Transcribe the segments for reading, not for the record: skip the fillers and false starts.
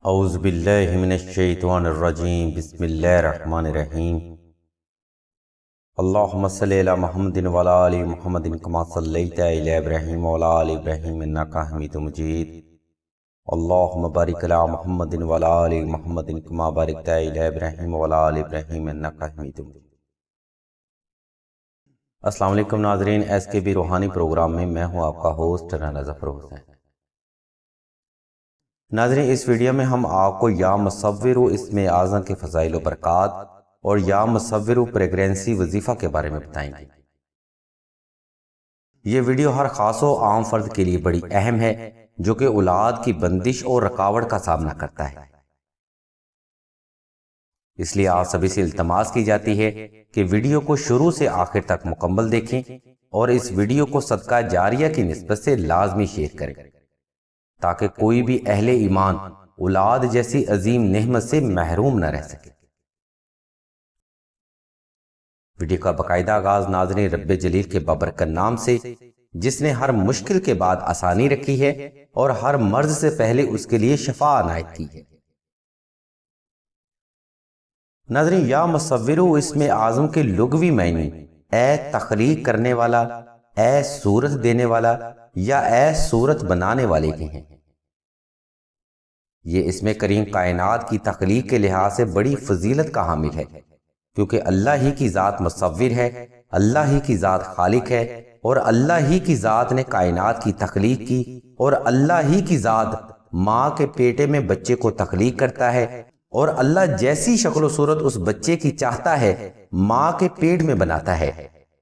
اعوذ باللہ من الشیطان الرجیم بسم اللہ الرحمن الرحیم اللہم صلی علی محمد وعلی آل محمد کما صلیت علی ابراہیم وعلی آل ابراہیم انکا حمید مجید اللہم بارک علی محمد وعلی آل محمد کما بارکت علی ابراہیم وعلی آل ابراہیم انکا حمید مجید۔ السلام علیکم ناظرین، ایس کے بی روحانی پروگرام میں میں ہوں آپ کا ہوسٹ رانا ظفر حسین۔ ناظرین، اس ویڈیو میں ہم آپ کو یا مصور اسم اعظم کے فضائل و برکات اور یا مصور پریگنینسی وظیفہ کے بارے میں بتائیں گے۔ یہ ویڈیو ہر خاص و عام فرد کے لیے بڑی اہم ہے جو کہ اولاد کی بندش اور رکاوٹ کا سامنا کرتا ہے، اس لیے آپ سبھی سے التماس کی جاتی ہے کہ ویڈیو کو شروع سے آخر تک مکمل دیکھیں اور اس ویڈیو کو صدقہ جاریہ کی نسبت سے لازمی شیئر کریں تاکہ کوئی بھی اہل ایمان اولاد جیسی عظیم نعمت سے محروم نہ رہ سکے۔ ویڈیو کا باقاعدہ آغاز ناظرین رب جلیل کے بابرکت نام سے، جس نے ہر مشکل کے بعد آسانی رکھی ہے اور ہر مرض سے پہلے اس کے لیے شفا عنایت کی ہے۔ ناظرین، یا مصور اسم اعظم کے لغوی معنی اے تخلیق کرنے والا، اے صورت دینے والا یا اے صورت بنانے والے کے ہیں۔ یہ اسم کریم کائنات کی تخلیق کے لحاظ سے بڑی فضیلت کا حامل ہے، کیونکہ اللہ ہی کی ذات مصور ہے، اللہ ہی کی ذات خالق ہے، اور اللہ ہی کی ذات نے کائنات کی تخلیق کی، اور اللہ ہی کی ذات ماں کے پیٹے میں بچے کو تخلیق کرتا ہے، اور اللہ جیسی شکل و صورت اس بچے کی چاہتا ہے ماں کے پیٹ میں بناتا ہے،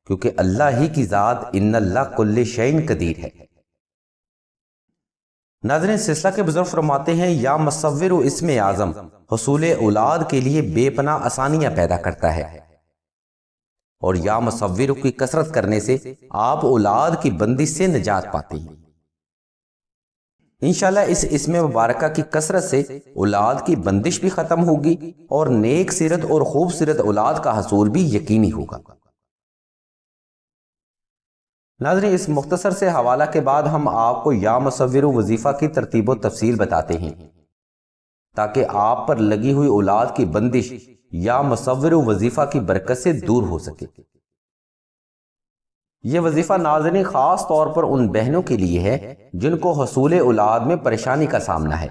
کیونکہ اللہ ہی کی ذات ان اللہ کل شیء قدیر ہے۔ ناظرین، سلسلہ کے بزرگ فرماتے ہیں یا مصور اسم اعظم حصول اولاد کے لیے بے پناہ آسانیاں پیدا کرتا ہے، اور یا مصور کی کثرت کرنے سے آپ اولاد کی بندش سے نجات پاتے ہیں۔ انشاءاللہ اس اسم مبارکہ کی کثرت سے اولاد کی بندش بھی ختم ہوگی اور نیک سیرت اور خوبصورت اولاد کا حصول بھی یقینی ہوگا۔ ناظرین، اس مختصر سے حوالہ کے بعد ہم آپ کو یا مصور وظیفہ کی ترتیب و تفصیل بتاتے ہیں تاکہ آپ پر لگی ہوئی اولاد کی بندش یا مصور وظیفہ کی برکت سے دور ہو سکے۔ یہ وظیفہ ناظرین خاص طور پر ان بہنوں کے لیے ہے جن کو حصول اولاد میں پریشانی کا سامنا ہے۔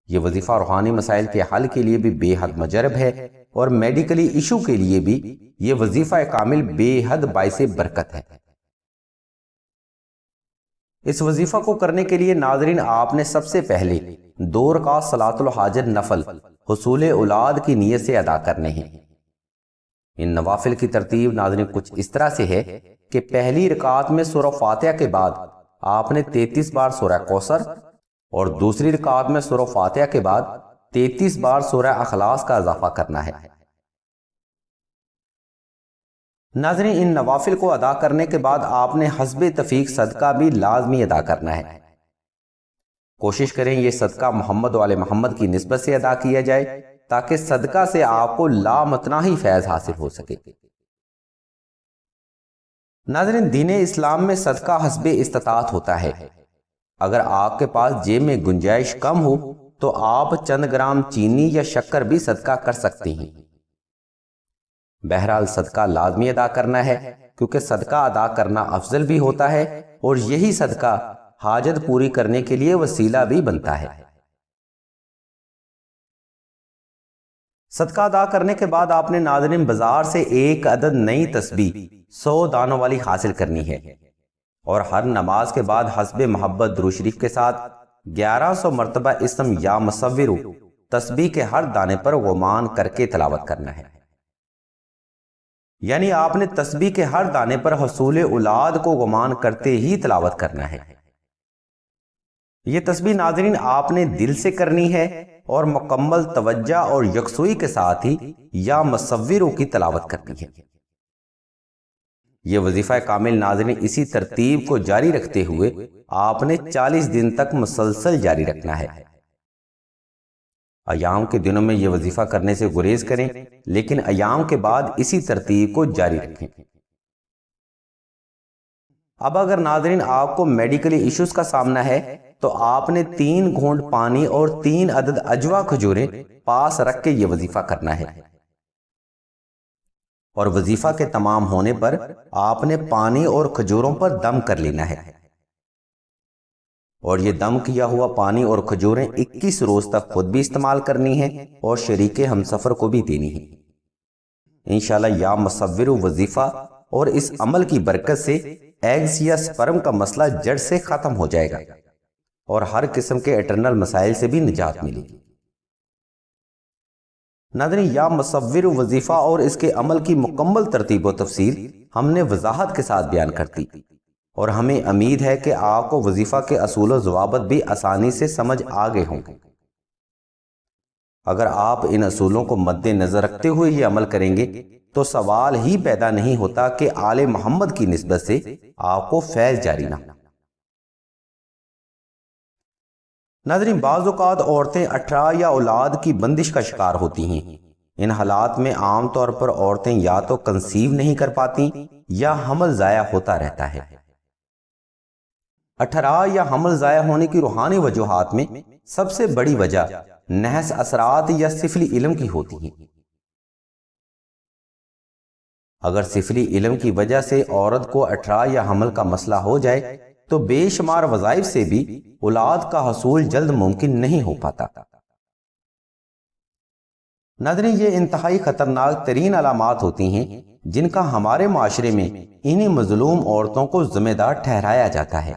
یہ وظیفہ روحانی مسائل کے حل کے لیے بھی بے حد مجرب ہے، اور میڈیکلی ایشو کے لیے بھی یہ وظیفہ کامل بے حد باعث برکت ہے۔ اس وظیفہ کو کرنے کے لیے ناظرین آپ نے سب سے پہلے 2 رکعت صلاۃ الحاجت نفل حصول اولاد کی نیت سے ادا کرنے ہیں۔ ان نوافل کی ترتیب ناظرین کچھ اس طرح سے ہے کہ پہلی رکعت میں سورہ فاتحہ کے بعد آپ نے 33 بار سورہ کوثر، اور دوسری رکعت میں سورہ فاتحہ کے بعد 33 بار سورہ اخلاص کا اضافہ کرنا ہے۔ ناظرین، ان نوافل کو ادا کرنے کے بعد آپ نے حسب تفیق صدقہ بھی لازمی ادا کرنا ہے۔ کوشش کریں یہ صدقہ محمد و آل محمد کی نسبت سے ادا کیا جائے تاکہ صدقہ سے آپ کو لامتناہی فیض حاصل ہو سکے۔ ناظرین، دین اسلام میں صدقہ حسب استطاعت ہوتا ہے۔ اگر آپ کے پاس جیب میں گنجائش کم ہو تو آپ چند گرام چینی یا شکر بھی صدقہ کر سکتے ہیں۔ بہرحال صدقہ لازمی ادا کرنا ہے، کیونکہ صدقہ ادا کرنا افضل بھی ہوتا ہے اور یہی صدقہ حاجت پوری کرنے کے لیے وسیلہ بھی بنتا ہے۔ صدقہ ادا کرنے کے بعد آپ نے ناظرین بازار سے 1 عدد نئی تسبیح 100 دانوں والی حاصل کرنی ہے، اور ہر نماز کے بعد حسب محبت درود شریف کے ساتھ 1100 مرتبہ اسم یا مصور تسبیح کے ہر دانے پر غمان کر کے تلاوت کرنا ہے۔ یعنی آپ نے تسبیح کے ہر دانے پر حصول اولاد کو غمان کرتے ہی تلاوت کرنا ہے۔ یہ تسبیح ناظرین آپ نے دل سے کرنی ہے اور مکمل توجہ اور یکسوئی کے ساتھ ہی یا مصور کی تلاوت کرنی ہے۔ یہ وظیفہ کامل ناظرین اسی ترتیب کو جاری رکھتے ہوئے آپ نے 40 دن تک مسلسل جاری رکھنا ہے۔ ایام کے دنوں میں یہ وظیفہ کرنے سے گریز کریں، لیکن ایام کے بعد اسی ترتیب کو جاری رکھیں۔ اب اگر ناظرین آپ کو میڈیکلی ایشوز کا سامنا ہے تو آپ نے 3 گھونٹ پانی اور 3 عدد اجوا کھجوریں پاس رکھ کے یہ وظیفہ کرنا ہے، اور وظیفہ کے تمام ہونے پر آپ نے پانی اور کھجوروں پر دم کر لینا ہے، اور یہ دم کیا ہوا پانی اور کھجوریں 21 روز تک خود بھی استعمال کرنی ہے اور شریک ہمسفر کو بھی دینی ہے۔ انشاءاللہ یا مصور وظیفہ اور اس عمل کی برکت سے ایگز یا سپرم کا مسئلہ جڑ سے ختم ہو جائے گا اور ہر قسم کے اٹرنل مسائل سے بھی نجات ملے گی۔ ناظرین، یا مصور وظیفہ اور اس کے عمل کی مکمل ترتیب و تفصیل ہم نے وضاحت کے ساتھ بیان کرتی، اور ہمیں امید ہے کہ آپ کو وظیفہ کے اصول و ضوابط بھی آسانی سے سمجھ آ گئے ہوں گے۔ اگر آپ ان اصولوں کو مد نظر رکھتے ہوئے یہ عمل کریں گے تو سوال ہی پیدا نہیں ہوتا کہ آل محمد کی نسبت سے آپ کو فیض جاری نہ ہو۔ ناظرین، بعض اوقات عورتیں 18 یا اولاد کی بندش کا شکار ہوتی ہیں۔ ان حالات میں عام طور پر عورتیں یا تو کنسیو نہیں کر پاتی یا حمل ضائع ہوتا رہتا ہے۔ 18 یا حمل ضائع ہونے کی روحانی وجوہات میں سب سے بڑی وجہ نحس اثرات یا سفلی علم کی ہوتی ہیں۔ اگر سفلی علم کی وجہ سے عورت کو 18 یا حمل کا مسئلہ ہو جائے تو بے شمار وظائف سے بھی اولاد کا حصول جلد ممکن نہیں ہو پاتا۔ ناظرین، یہ انتہائی خطرناک ترین علامات ہوتی ہیں جن کا ہمارے معاشرے میں انہی مظلوم عورتوں کو ذمہ دار ٹھہرایا جاتا ہے۔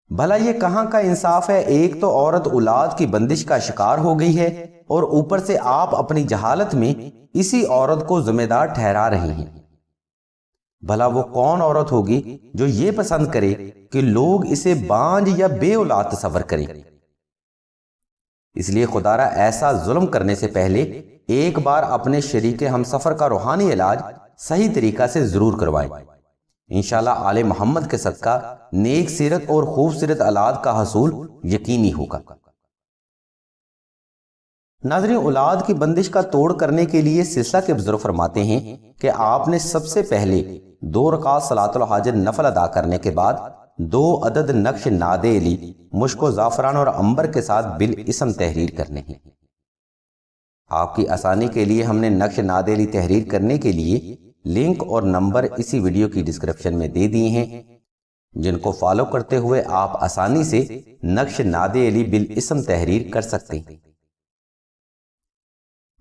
بھلا یہ کہاں کا انصاف ہے؟ ایک تو عورت اولاد کی بندش کا شکار ہو گئی ہے اور اوپر سے آپ اپنی جہالت میں اسی عورت کو ذمہ دار ٹھہرا رہی ہیں۔ بھلا وہ کون عورت ہوگی جو یہ پسند کرے کہ لوگ اسے بانجھ یا بے اولاد تصور کریں؟ اس لیے خدا را ایسا ظلم کرنے سے پہلے ایک بار اپنے شریک ہمسفر کا روحانی علاج صحیح طریقہ سے ضرور کروائیں۔ انشاءاللہ آل محمد کے صدقہ نیک سیرت اور خوبصورت اولاد کا حصول یقینی ہوگا۔ ناظرین، اولاد کی بندش کا توڑ کرنے کے لیے سلسلہ کے بزرگ فرماتے ہیں کہ آپ نے سب سے پہلے 2 رکعت صلاۃ الحاجت نفل ادا کرنے کے بعد 2 عدد نقش ناد علی مشک و زعفران اور عنبر کے ساتھ بالاسم تحریر کرنے ہیں۔ آپ کی آسانی کے لیے ہم نے نقش ناد علی تحریر کرنے کے لیے لنک اور نمبر اسی ویڈیو کی ڈسکرپشن میں دے دیے ہیں، جن کو فالو کرتے ہوئے آپ آسانی سے نقش ناد علی بالاسم تحریر کر سکتے ہیں۔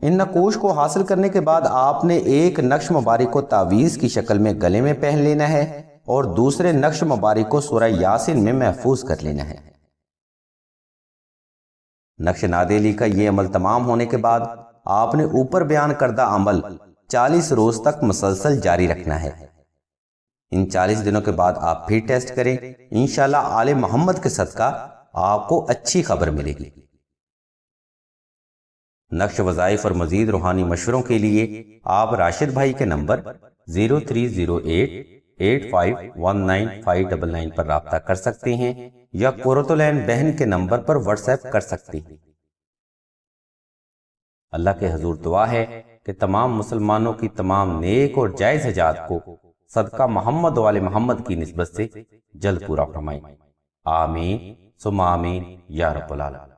ان نقوش کو حاصل کرنے کے بعد آپ نے ایک نقش مبارک کو تعویذ کی شکل میں گلے میں پہن لینا ہے اور دوسرے نقش مبارک کو سورہ یاسین میں محفوظ کر لینا ہے۔ نقش ناد علی کا یہ عمل تمام ہونے کے بعد آپ نے اوپر بیان کردہ عمل 40 روز تک مسلسل جاری رکھنا ہے۔ ان 40 دنوں کے بعد آپ پھر ٹیسٹ کریں، انشاءاللہ آل محمد کے صدقہ آپ کو اچھی خبر ملے گی۔ نقش وظائف اور مزید روحانی مشوروں کے لیے آپ راشد بھائی کے نمبر 0308851959 پر رابطہ کر سکتے ہیں یا قرۃ العین بہن کے نمبر پر واٹس ایپ کر سکتے ہیں۔ اللہ کے حضور دعا ہے کہ تمام مسلمانوں کی تمام نیک اور جائز حاجات کو صدقہ محمد و آل محمد کی نسبت سے جلد پورا فرمائیں۔ آمین ثم آمین یا رب العالمین۔